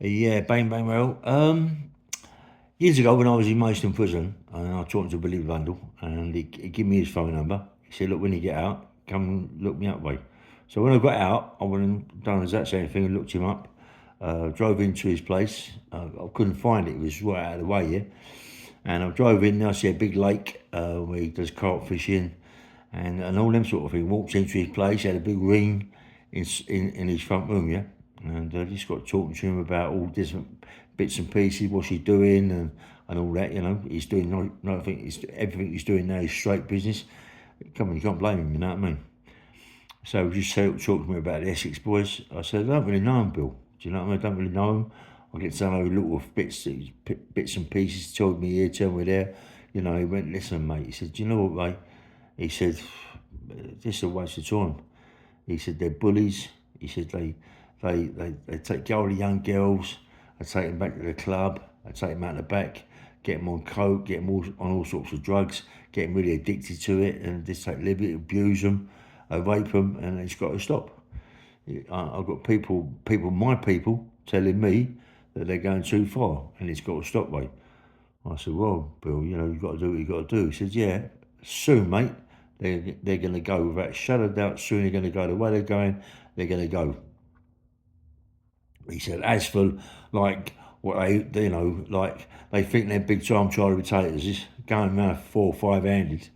Yeah, bang bang well. Years ago when I was in Maidstone prison, and I was talking to Billy Blundell, and he gave me his phone number. He said, "Look, when you get out, come and look me up, mate." So when I got out, I went and done exact same thing and looked him up. Drove into his place. I couldn't find it; it was right out of the way, yeah. And I drove in. I see a big lake where he does carp fishing, and all them sort of thing. Walked into his place, had a big ring in his front room, yeah. And I just got talking to him about all different bits and pieces, what's he doing, and all that. You know, he's doing nothing. Everything he's doing now is straight business. Come on, you can't blame him. You know what I mean? So he just talked to me about the Essex boys. I said, I don't really know him, Bill. Do you know what I mean? I don't really know him. I get to know little bits and pieces. Told me here, told me there. You know, he went, listen, mate. He said, do you know what, mate? He said, this is a waste of time. He said, they're bullies. He said, they take older young girls, they take them back to the club, they take them out the back, get them on coke, get them on all sorts of drugs, get them really addicted to it, and just take liberty, abuse them, rape them, and it's got to stop. I've got my people, telling me that they're going too far, and it's got to stop, mate. I said, well, Bill, you know, you've got to do what you've got to do. He said, yeah, soon, mate, they're going to go. Without a shadow of doubt, soon they're going to go. The way they're going, they're going to go. He said, as for, like, what you know, like, they think they're big time Charlie potatoes, is going around 4 or 5 handed,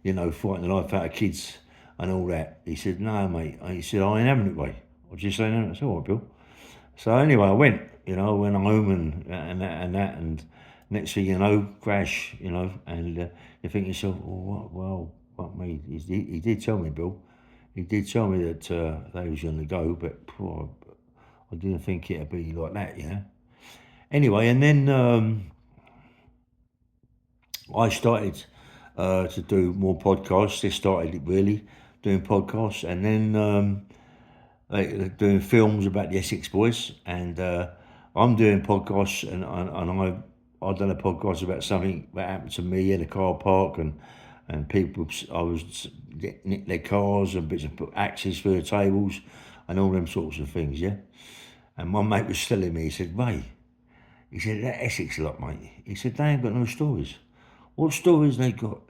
you know, fighting the life out of kids and all that. He said, no, mate. He said, I ain't having it, mate. I just saying that. That's all right, Bill. So anyway, I went, you know, went home and next thing you know, crash, you know, and you think to yourself, oh, what me? He did tell me, Bill. He did tell me that they was going to go, but I didn't think it'd be like that, you know. Anyway, and then I started to do more podcasts. They started it really doing podcasts, and then doing films about the Essex boys, and I'm doing podcasts, and I've done a podcast about something that happened to me in a car park, and people I was nicked their cars and bits of axes for the tables, and all them sorts of things, yeah. And my mate was telling me, he said, Ray, he said, that Essex lot, mate. He said, they ain't got no stories. What stories they got?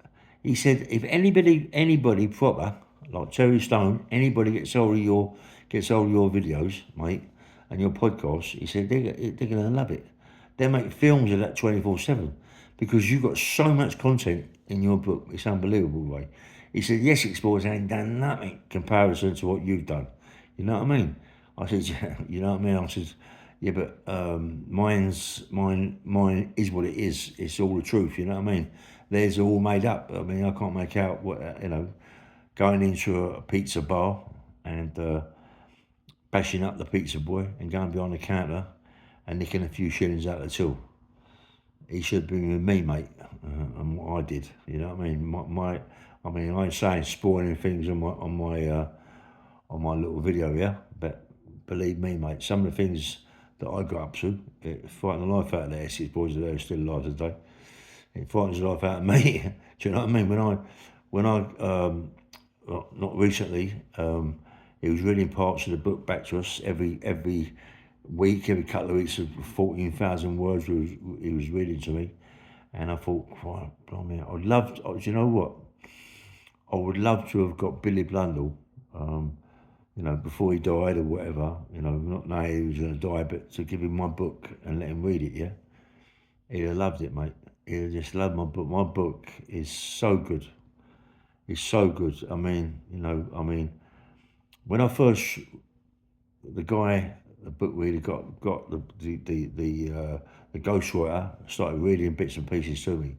He said, if anybody proper, like Terry Stone, anybody gets hold of your videos, mate, and your podcast, he said, they're going to love it. They make films of that 24/7 because you've got so much content in your book. It's unbelievable, Ray. He said, yes, Explorers ain't done nothing in comparison to what you've done. You know what I mean? I said, yeah, you know what I mean? I said, yeah, but mine is what it is. It's all the truth, you know what I mean? Theirs are all made up. I mean, I can't make out what, you know, going into a pizza bar and bashing up the pizza boy and going behind the counter and nicking a few shillings out of the till. He should be with me, mate, and what I did. You know what I mean? I mean, I ain't saying spoiling things on my little video, yeah. But believe me, mate, some of the things that I got up to, it frightened the life out of the Essex boys that are still alive today. It frightens the life out of me. Do you know what I mean? When I not recently, he was reading parts of the book back to us every week, every couple of weeks of 14,000 words he was reading to me. And I thought, wow, blimey, do you know what? I would love to have got Billy Blundell, you know, before he died or whatever, you know, not knowing he was going to die, but to give him my book and let him read it, yeah? He'd have loved it, mate. He'd have just loved my book. My book is so good. It's so good. I mean, you know, when I first, the book reader got the ghostwriter started reading bits and pieces to me.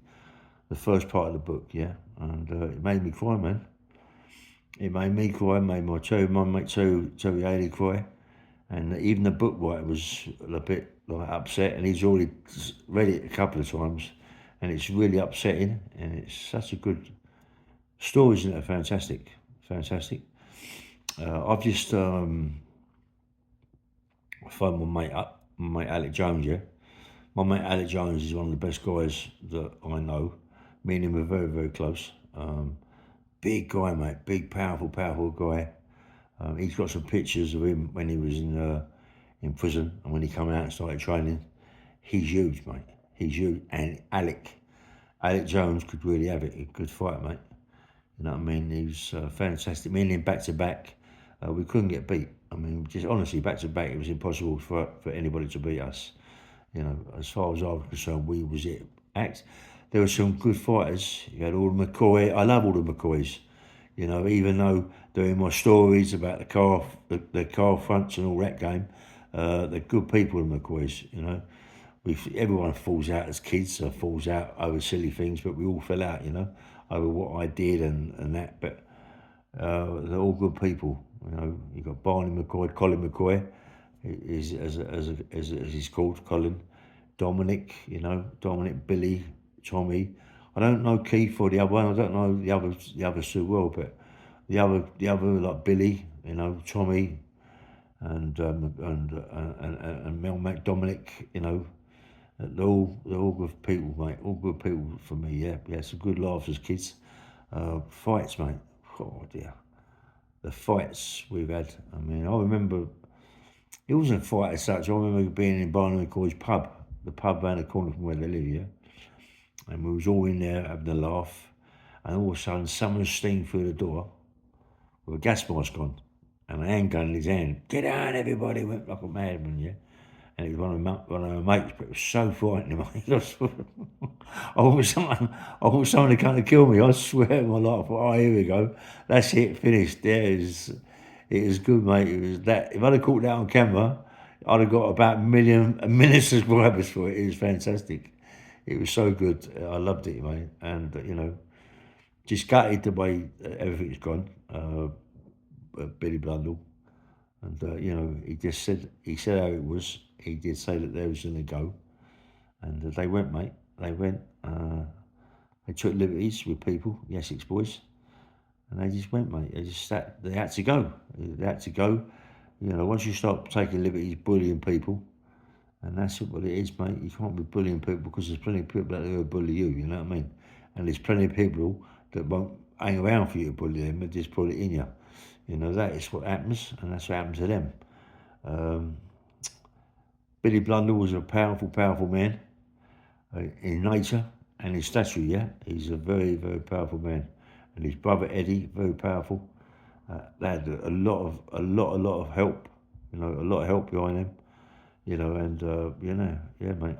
The first part of the book, yeah, and it made me cry, man. It made me cry, made my mate Terry Haley cry, and even the book writer was a bit like upset, and he's already read it a couple of times, and it's really upsetting, and it's such a good stories in it are fantastic, fantastic. I've just phoned my mate Alec Jones, yeah. My mate Alec Jones is one of the best guys that I know. Me and him are very, very close. Big guy, mate. Big, powerful guy. He's got some pictures of him when he was in prison, and when he come out and started training, he's huge, mate. He's huge. And Alec Jones could really have it. He could fight, mate. You know what I mean? He was fantastic. Me and him back to back, we couldn't get beat. I mean, just honestly, back to back, it was impossible for anybody to beat us. You know, as far as I was concerned, we was it. There were some good fighters. You had all the McCoy. I love all the McCoys. You know, even though they're in my stories about the car fronts and all that game, they're good people, the McCoys. You know, everyone falls out as kids, falls out over silly things, but we all fell out. You know, over what I did and that. But they're all good people. You know, you got Barney McCoy, Colin McCoy, is as he's called, Colin. Dominic, you know, Billy, Tommy. I don't know Keith or the other one. I don't know the others too well, but the other like Billy, you know, Tommy, and Mel Mac, Dominic, you know, they're all good people, mate. All good people for me. Yeah, we had some good laughs as kids. Fights, mate. Oh dear, the fights we've had. I mean, I remember it wasn't a fight as such. I remember being in Barnum McCoy's pub, the pub around the corner from where they live, yeah. And we was all in there having a laugh, and all of a sudden someone steamed through the door with a gas mask on and a handgun in his hand. Get out, everybody! Went like a madman, yeah. And it was one of my mates, but it was so frightening, mate. I want someone to come to kill me. I swear to my life. Oh, here we go. That's it, finished. It was good, mate. It was that. If I'd have caught that on camera, I'd have got about a million subscribers for it. It was fantastic. It was so good. I loved it, mate. And you know, just gutted the way everything's gone. Billy Blundell, and you know, he said how it was. He did say that they was going to go, and they went, mate. They went. They took liberties with people, the Essex boys, and they just went, mate. They had to go. They had to go. You know, once you start taking liberties, bullying people, and that's what it is, mate. You can't be bullying people because there's plenty of people out there who bully you. You know what I mean? And there's plenty of people that won't hang around for you to bully them, but just put it in you. You know, that is what happens, and that's what happened to them. Billy Blundell was a powerful man in nature and in stature, yeah. He's a very, very powerful man. And his brother Eddie, very powerful. They had a lot of help, you know, a lot of help behind them, you know, and, you know, yeah, mate.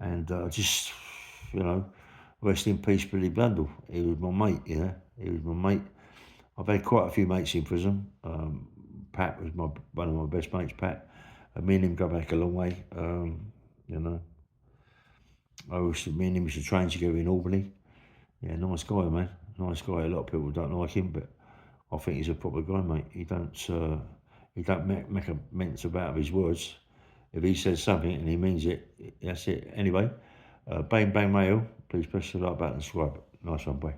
And just, you know, rest in peace, Billy Blundell. He was my mate, you know, he was my mate. I've had quite a few mates in prison. Pat was one of my best mates, Pat. Me and him go back a long way, you know. Me and him used to train together in Albany. Yeah, nice guy, man. Nice guy. A lot of people don't like him, but I think he's a proper guy, mate. He don't make a mince about his words. If he says something and he means it, that's it. Anyway, bang bang mail. Please press the like button and subscribe. Nice one, boy.